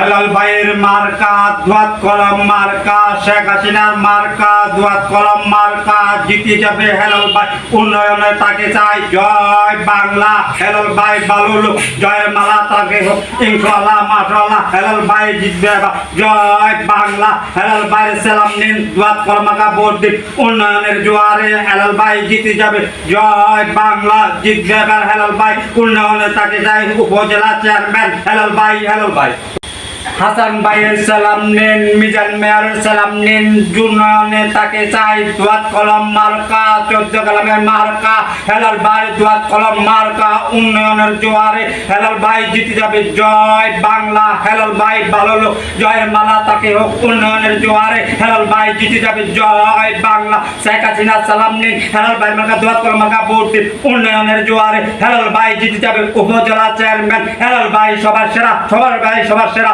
হেলাল ভাইয়ের মার্কা দুয়াত কলম মার্কা, শেখ হাসিনার মার্কা দুয়াত কলম মার্কা, জিতে যাবে হেলাল ভাই। উন্নয়নে তাকে চাই, জয় বাংলা। হেলাল ভাই ভালো লোক, জয়ের মালা তাকে হোক ইনশাআল্লাহ মাশাআল্লাহ। হেলাল ভাই জিতবে এবার, জয় বাংলা। হেলাল ভাইয়ের সালাম নিন, দুয়াত কলম মার্কা ভোট দিন। উন্নয়নের জোয়ারে হেলাল ভাই জিতে যাবে, জয় বাংলা। জিতবে এবার হেলাল ভাই, উন্নয়নে তাকে চাই উপজেলা চেয়ারম্যান হেলাল ভাই। হেলাল ভাই হাসান ভাইয়ের সালাম নিন, মিজান মেয়রের সালাম নিন। উন্নয়নে তাকে চাই, দুয়াত কলম মার্কা 14 কলমের মার্কা। হেলাল ভাই দুয়াত কলম মার্কা, উন্নয়নের জোয়ারে হেলাল ভাই জিতে যাবে, জয় বাংলা। হেলাল ভাই ভালো লোক, জয়ের মালা তাকে হোক উন্নয়নের জোয়ারে হেলাল ভাই জিতে যাবে, জয় বাংলা। শেখ হাসিনার সালাম নিন, হেলাল ভাই মার্কা দুয়াত কলম মার্কা ভোট দিন। উন্নয়নের জোয়ারে হেলাল ভাই জিতে যাবে উপজেলা চেয়ারম্যান হেলাল ভাই সবার সেরা, সবার ভাই সবার সেরা।